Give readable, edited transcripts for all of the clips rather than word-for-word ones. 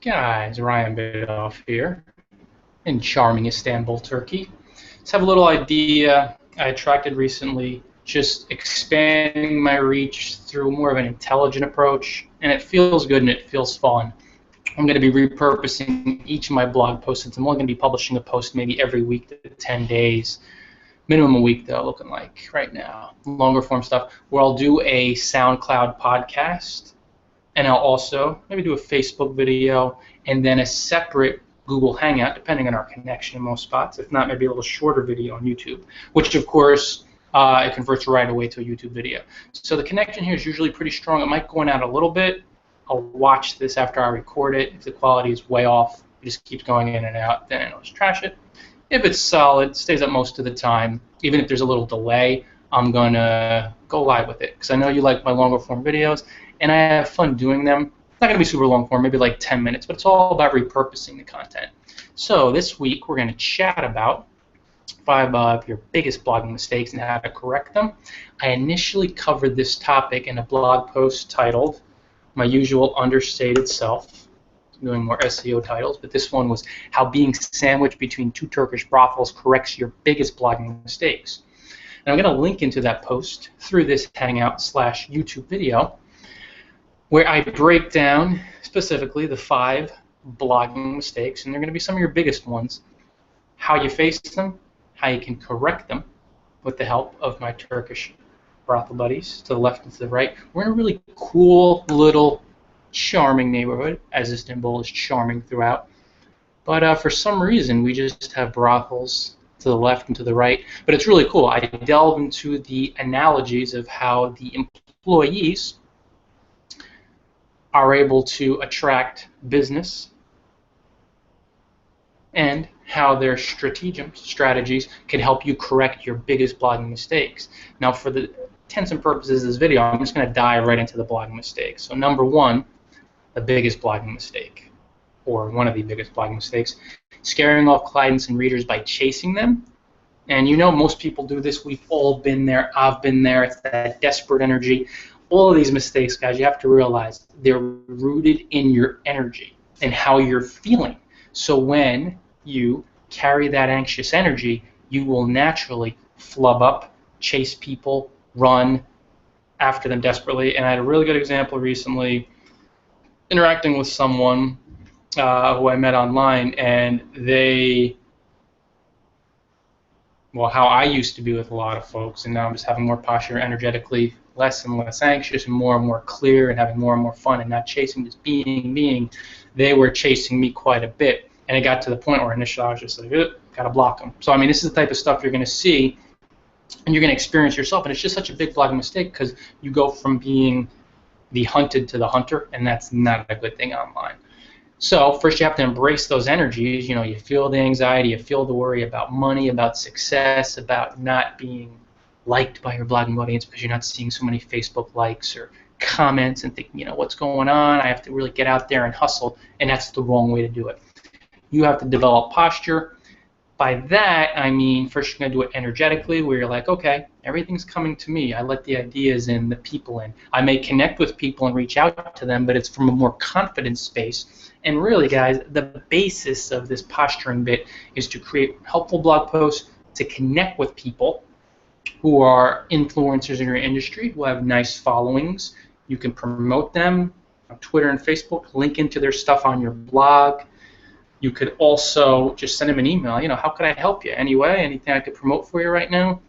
Guys, Ryan Bidoff here in charming Istanbul, Turkey. Let's have a little idea I attracted recently, just expanding my reach through more of an intelligent approach, and it feels good and it feels fun. I'm going to be repurposing each of my blog posts, since I'm only going to be publishing a post maybe every week to 10 days. Minimum a week, though, looking like right now. Longer form stuff, where I'll do a SoundCloud podcast, and I'll also maybe do a Facebook video, and then a separate Google Hangout, depending on our connection in most spots. If not, maybe a little shorter video on YouTube, which of course it converts right away to a YouTube video. So the connection here is usually pretty strong. It might go in out a little bit. I'll watch this after I record it. If the quality is way off, it just keeps going in and out, then I'll just trash it. If it's solid, stays up most of the time, even if there's a little delay, I'm going to go live with it, because I know you like my longer form videos, and I have fun doing them. It's not going to be super long form, maybe like 10 minutes, but it's all about repurposing the content. So this week we're going to chat about 5 of your biggest blogging mistakes and how to correct them. I initially covered this topic in a blog post titled My Usual Understated Self, doing more SEO titles, but this one was How Being Sandwiched Between Two Turkish Brothels Corrects Your Biggest Blogging Mistakes. And I'm going to link into that post through this Hangout/YouTube video, where I break down specifically the 5 blogging mistakes, and they're going to be some of your biggest ones, how you face them, how you can correct them with the help of my Turkish brothel buddies to the left and to the right. We're in a really cool little charming neighborhood, as Istanbul is charming throughout. But for some reason, we just have brothels to the left and to the right. But it's really cool. I delve into the analogies of how the employees are able to attract business and how their strategies can help you correct your biggest blogging mistakes. Now, for the intents and purposes of this video, I'm just going to dive right into the blogging mistakes. So number 1, the biggest blogging mistake, or one of the biggest blogging mistakes, scaring off clients and readers by chasing them. And you know most people do this. We've all been there. I've been there. It's that desperate energy. All of these mistakes, guys, you have to realize they're rooted in your energy and how you're feeling. So when you carry that anxious energy, you will naturally flub up, chase people, run after them desperately. And I had a really good example recently interacting with someone who I met online, and they, well, how I used to be with a lot of folks, and now I'm just having more posture energetically, less and less anxious, and more clear, and having more fun, and not chasing, just being. They were chasing me quite a bit, and it got to the point where initially I was just like, gotta block them. So I mean, this is the type of stuff you're going to see, and you're going to experience yourself, and it's just such a big blogging mistake, because you go from being the hunted to the hunter, and that's not a good thing online. So first you have to embrace those energies. You know, you feel the anxiety, you feel the worry about money, about success, about not being liked by your blogging audience because you're not seeing so many Facebook likes or comments, and thinking, you know, what's going on? I have to really get out there and hustle, and that's the wrong way to do it. You have to develop posture. By that, I mean, first you're going to do it energetically, where you're like, okay, everything's coming to me. I let the ideas in, the people in. I may connect with people and reach out to them, but it's from a more confident space. And really, guys, the basis of this posturing bit is to create helpful blog posts, to connect with people who are influencers in your industry, who have nice followings. You can promote them on Twitter and Facebook, link into their stuff on your blog. You could also just send them an email. You know, how could I help you? Anyway, anything I could promote for you right now?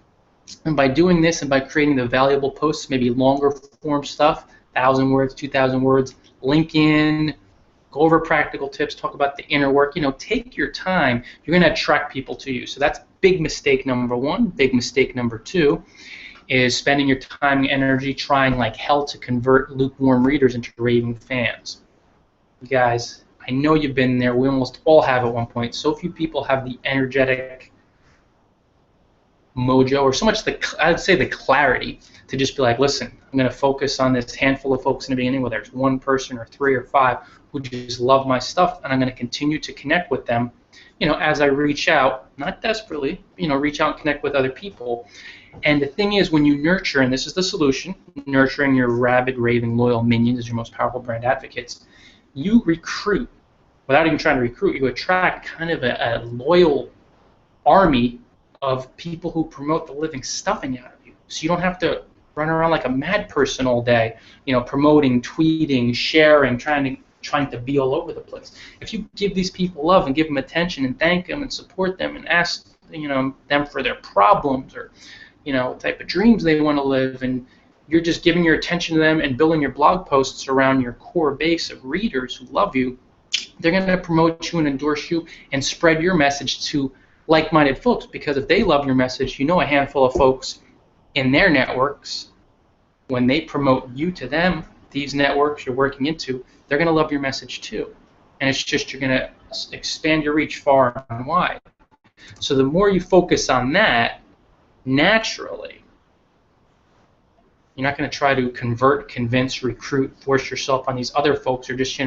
And by doing this and by creating the valuable posts, maybe longer form stuff, 1,000 words, 2,000 words, link in, go over practical tips, talk about the inner work. You know, take your time. You're going to attract people to you. So that's big mistake number 1. Big mistake number 2 is spending your time and energy trying like hell to convert lukewarm readers into raving fans. You guys, I know you've been there. We almost all have at one point. So few people have the energetic mojo, or so much I'd say the clarity to just be like, listen, I'm going to focus on this handful of folks in the beginning, whether it's 1 person or 3 or 5, who just love my stuff, and I'm going to continue to connect with them, you know, as I reach out, not desperately, you know, reach out and connect with other people. And the thing is, when you nurture, and this is the solution, nurturing your rabid, raving, loyal minions as your most powerful brand advocates, you recruit without even trying to recruit, you attract kind of a loyal army of people who promote the living stuffing out of you. So you don't have to run around like a mad person all day, promoting, tweeting, sharing, trying to be all over the place. If you give these people love and give them attention and thank them and support them and ask them for their problems or what type of dreams they want to live, and you're just giving your attention to them and building your blog posts around your core base of readers who love you, they're going to promote you and endorse you and spread your message to like-minded folks, because if they love your message, a handful of folks in their networks, when they promote you to them, these networks you're working into, they're going to love your message too. And it's just you're going to expand your reach far and wide. So the more you focus on that, naturally, you're not going to try to convert, convince, recruit, force yourself on these other folks, or just,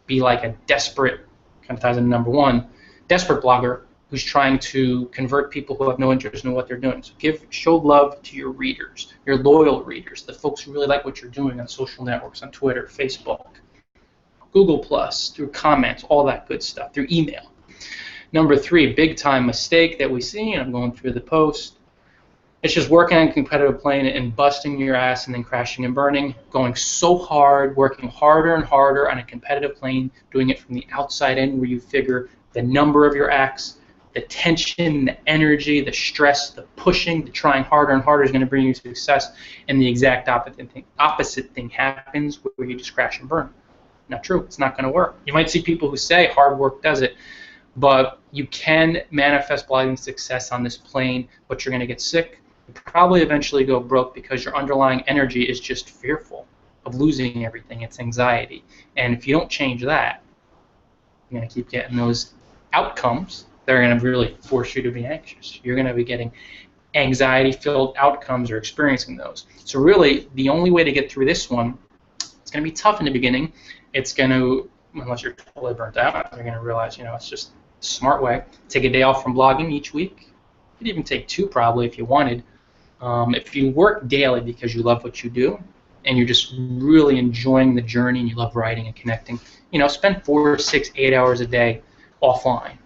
be like a desperate, kind of ties into number one, desperate blogger who's trying to convert people who have no interest in what they're doing. So show love to your readers, your loyal readers, the folks who really like what you're doing on social networks, on Twitter, Facebook, Google+, through comments, all that good stuff, through email. Number three, big time mistake that we see, and I'm going through the post, it's just working on a competitive plane and busting your ass and then crashing and burning, going so hard, working harder and harder on a competitive plane, doing it from the outside in where you figure the number of your acts, the tension, the energy, the stress, the pushing, the trying harder and harder is going to bring you success, and the exact opposite thing happens where you just crash and burn. Not true. It's not going to work. You might see people who say hard work does it, but you can manifest blogging success on this plane, but you're going to get sick. You probably eventually go broke because your underlying energy is just fearful of losing everything. It's anxiety. And if you don't change that, you're going to keep getting those outcomes that are going to really force you to be anxious. You're going to be getting anxiety-filled outcomes or experiencing those. So really, the only way to get through this one, it's going to be tough in the beginning. It's going to, unless you're totally burnt out, you're going to realize, it's just a smart way. Take a day off from blogging each week. You could even take two probably if you wanted. If you work daily because you love what you do and you're just really enjoying the journey and you love writing and connecting, spend 4, 6, 8 hours a day offline.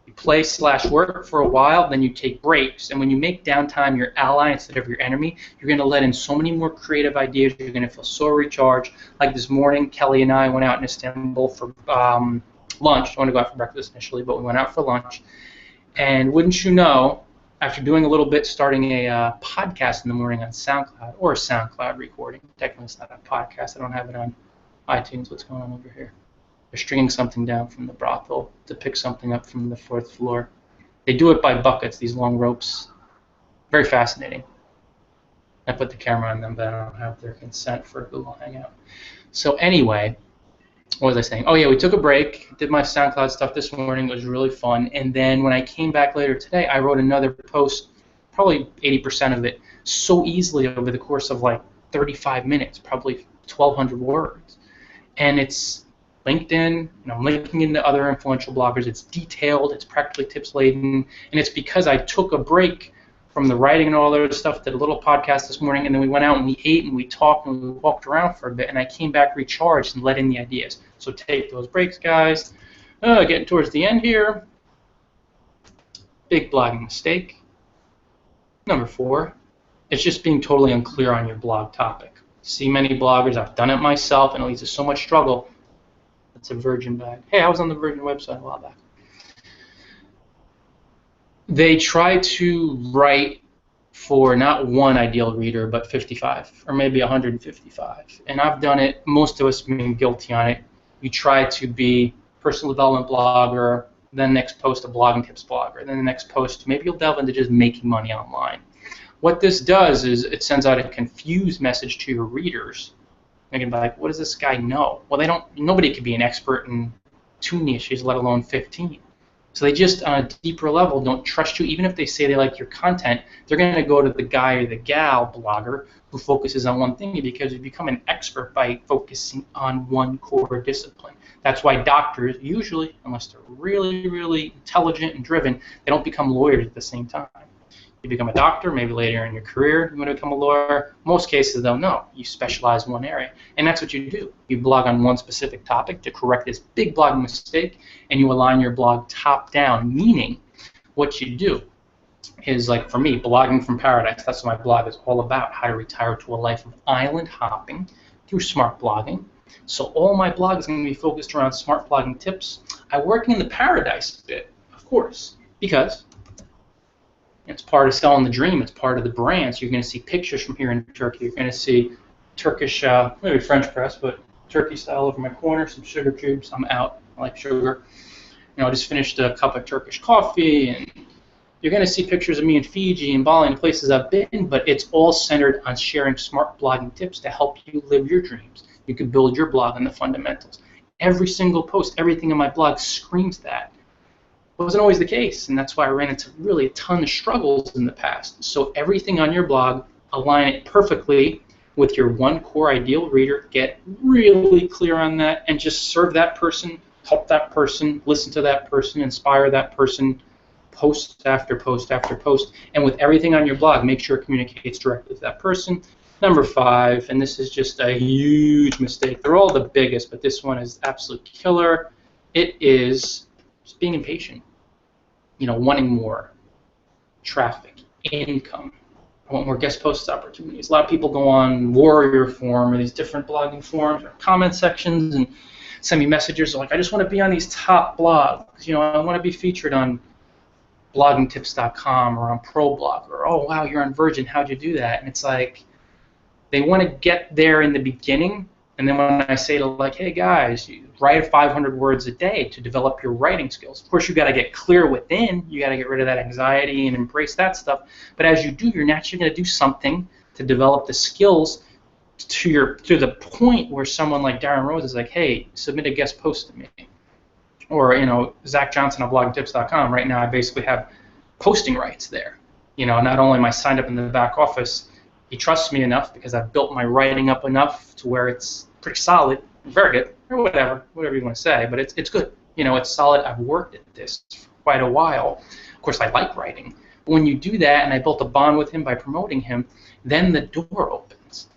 You play/work for a while, then you take breaks, and when you make downtime your ally instead of your enemy, you're going to let in so many more creative ideas. You're going to feel so recharged. Like this morning, Kelly and I went out in Istanbul for lunch. I wanted to go out for breakfast initially, but we went out for lunch, and wouldn't you know, after doing a little bit, starting a podcast in the morning on SoundCloud, or a SoundCloud recording. Technically, it's not a podcast. I don't have it on iTunes. What's going on over here? They're stringing something down from the brothel to pick something up from the 4th floor. They do it by buckets, these long ropes. Very fascinating. I put the camera on them, but I don't have their consent for Google Hangout. So anyway, what was I saying? Oh yeah, we took a break, did my SoundCloud stuff this morning. It was really fun. And then when I came back later today, I wrote another post, probably 80% of it, so easily over the course of like 35 minutes, probably 1,200 words. And it's LinkedIn, I'm linking into other influential bloggers. It's detailed, it's practically tips-laden, and it's because I took a break from the writing and all that other stuff, did a little podcast this morning, and then we went out and we ate and we talked and we walked around for a bit, and I came back recharged and let in the ideas. So take those breaks, guys. Getting towards the end here. Big blogging mistake. Number 4, it's just being totally unclear on your blog topic. See many bloggers, I've done it myself, and it leads to so much struggle. It's a Virgin bag. Hey, I was on the Virgin website a while back. They try to write for not one ideal reader, but 55, or maybe 155. And I've done it. Most of us have been guilty on it. You try to be personal development blogger, then next post a blogging tips blogger, then the next post maybe you'll delve into just making money online. What this does is it sends out a confused message to your readers. They can be like, what does this guy know? Well, nobody could be an expert in 2 niches, let alone 15. So they just, on a deeper level, don't trust you. Even if they say they like your content, they're going to go to the guy or the gal blogger who focuses on one thing, because you become an expert by focusing on one core discipline. That's why doctors usually, unless they're really, really intelligent and driven, they don't become lawyers at the same time. You become a doctor, maybe later in your career you want to become a lawyer. Most cases, though, no. You specialize in one area, and that's what you do. You blog on one specific topic to correct this big blogging mistake, and you align your blog top down, meaning what you do is, like for me, blogging from paradise. That's what my blog is all about, how to retire to a life of island hopping through smart blogging. So all my blog is going to be focused around smart blogging tips. I work in the paradise bit, of course, because it's part of selling the dream. It's part of the brand. So you're going to see pictures from here in Turkey. You're going to see Turkish, maybe French press, but Turkey style over my corner, some sugar cubes. I'm out. I like sugar. I just finished a cup of Turkish coffee, and you're going to see pictures of me in Fiji and Bali and places I've been, but it's all centered on sharing smart blogging tips to help you live your dreams. You can build your blog on the fundamentals. Every single post, everything in my blog screams that. It wasn't always the case, and that's why I ran into really a ton of struggles in the past. So everything on your blog, align it perfectly with your one core ideal reader, get really clear on that, and just serve that person, help that person, listen to that person, inspire that person, post after post after post, and with everything on your blog, make sure it communicates directly to that person. Number 5, and this is just a huge mistake. They're all the biggest, but this one is absolute killer. It is just being impatient. Wanting more traffic, income. I want more guest post opportunities. A lot of people go on Warrior Forum or these different blogging forums or comment sections and send me messages like, I just want to be on these top blogs. I want to be featured on bloggingtips.com or on ProBlog, or, oh, wow, you're on Virgin. How'd you do that? And it's like, they want to get there in the beginning, and then when I say to, like, hey, guys, you write 500 words a day to develop your writing skills. Of course, you got to get clear within. You got to get rid of that anxiety and embrace that stuff. But as you do, you're naturally going to do something to develop the skills to the point where someone like Darren Rose is like, hey, submit a guest post to me. Or, Zach Johnson on bloggingtips.com. Right now, I basically have posting rights there. Not only am I signed up in the back office, he trusts me enough because I've built my writing up enough to where it's pretty solid, very good, or whatever you want to say, but it's good. It's solid. I've worked at this for quite a while. Of course, I like writing. But when you do that, and I built a bond with him by promoting him, then the door opens.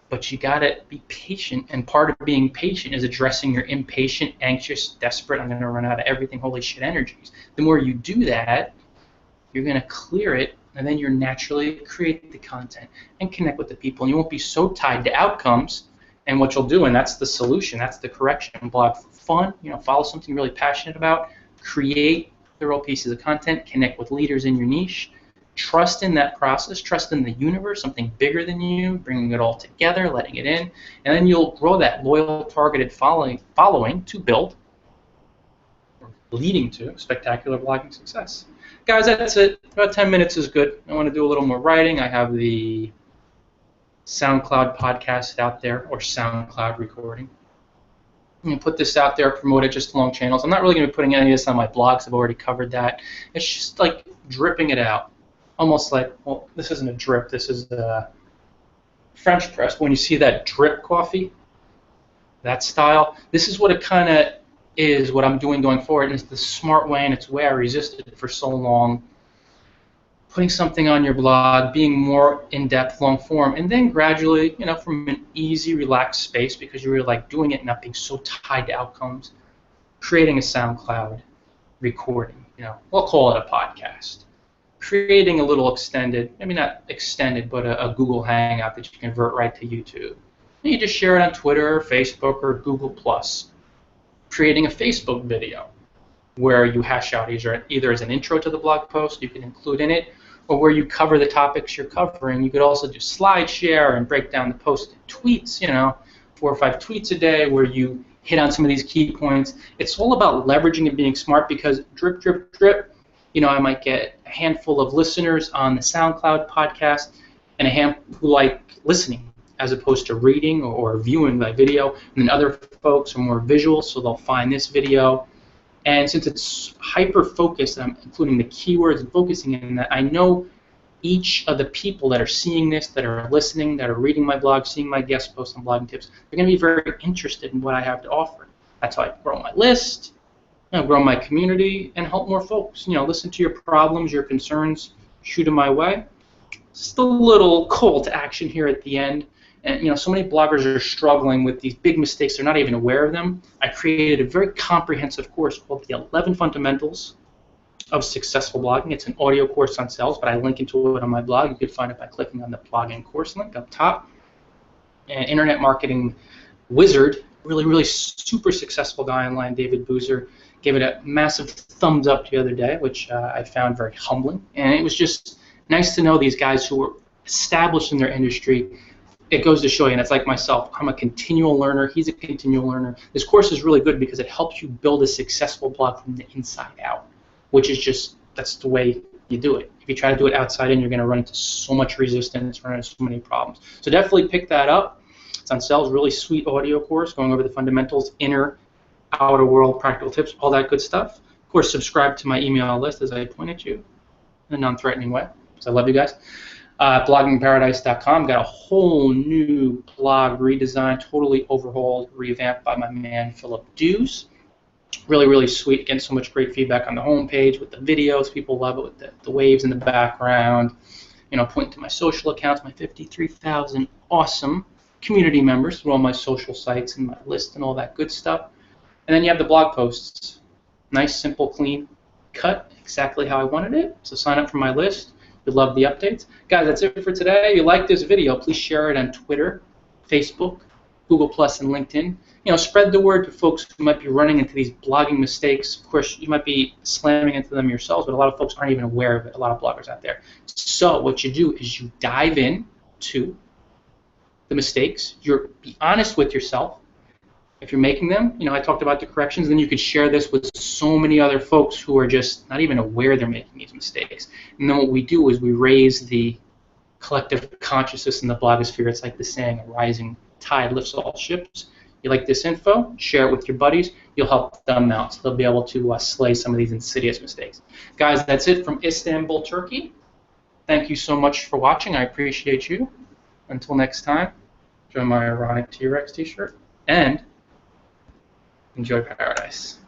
But you got to be patient, and part of being patient is addressing your impatient, anxious, desperate, I'm going to run out of everything, holy shit energies. The more you do that, you're going to clear it, and then you're naturally create the content and connect with the people, and you won't be so tied to outcomes. And what you'll do, and that's the solution, that's the correction. Blog for fun, follow something you're really passionate about, create thorough pieces of content, connect with leaders in your niche, trust in that process, trust in the universe, something bigger than you, bringing it all together, letting it in, and then you'll grow that loyal, targeted following to build, or leading to, spectacular blogging success. Guys, that's it. About 10 minutes is good. I want to do a little more writing. I have the SoundCloud podcast out there, or SoundCloud recording. I'm going to put this out there, promote it just along channels. I'm not really going to be putting any of this on my blogs. I've already covered that. It's just like dripping it out. Almost like, well, this isn't a drip. This is a French press. But when you see that drip coffee, that style, this is what it kind of is, what I'm doing going forward. And it's the smart way, and it's the way I resisted for so long. Putting something on your blog, being more in-depth, long-form, and then gradually, from an easy, relaxed space, because you really like doing it, not being so tied to outcomes, creating a SoundCloud recording, we'll call it a podcast. Creating a little extended, maybe not extended, but a Google Hangout that you convert right to YouTube. And you just share it on Twitter, or Facebook, or Google+. Creating a Facebook video where you hash out either as an intro to the blog post you can include in it, or where you cover the topics you're covering. You could also do slide share and break down the post in tweets, 4 or 5 tweets a day where you hit on some of these key points. It's all about leveraging and being smart, because drip, drip, drip, I might get a handful of listeners on the SoundCloud podcast and a handful who like listening as opposed to reading or viewing my video, and then other folks are more visual, so they'll find this video. And since it's hyper-focused, I'm including the keywords and focusing in that, I know each of the people that are seeing this, that are listening, that are reading my blog, seeing my guest posts on Blogging Tips, they're going to be very interested in what I have to offer. That's how I grow my list, grow my community, and help more folks. Listen to your problems, your concerns, shoot them my way. Just a little call to action here at the end. And so many bloggers are struggling with these big mistakes. They're not even aware of them. I created a very comprehensive course called the 11 Fundamentals of Successful Blogging. It's an audio course on sales, but I link into it on my blog. You can find it by clicking on the blogging course link up top. An internet marketing wizard, really super successful guy online, David Boozer, gave it a massive thumbs up the other day, which I found very humbling. And it was just nice to know these guys who were established in their industry. It goes to show you, and it's like myself, I'm a continual learner, he's a continual learner. This course is really good because it helps you build a successful blog from the inside out, which is just, that's the way you do it. If you try to do it outside in, you're going to run into so much resistance, run into so many problems. So definitely pick that up. It's on sale, really sweet audio course going over the fundamentals, inner, outer world, practical tips, all that good stuff. Of course, subscribe to my email list as I pointed you in a non-threatening way, because I love you guys. Bloggingparadise.com got a whole new blog redesign, totally overhauled, revamped by my man Philip Dews. Really sweet. Getting so much great feedback on the homepage with the videos. People love it with the waves in the background. Pointing to my social accounts, my 53,000 awesome community members through all my social sites and my list and all that good stuff. And then you have the blog posts. Nice, simple, clean, cut exactly how I wanted it. So sign up for my list. We love the updates. Guys, that's it for today. If you like this video, please share it on Twitter, Facebook, Google+, and LinkedIn. Spread the word to folks who might be running into these blogging mistakes. Of course, you might be slamming into them yourselves, but a lot of folks aren't even aware of it, a lot of bloggers out there. So what you do is you dive in to the mistakes. Be honest with yourself. If you're making them, I talked about the corrections, then you could share this with so many other folks who are just not even aware they're making these mistakes. And then what we do is we raise the collective consciousness in the blogosphere. It's like the saying, a rising tide lifts all ships. You like this info, share it with your buddies. You'll help them out, so they'll be able to slay some of these insidious mistakes. Guys, that's it from Istanbul, Turkey. Thank you so much for watching. I appreciate you. Until next time, enjoy my ironic T-Rex t-shirt, and enjoy paradise.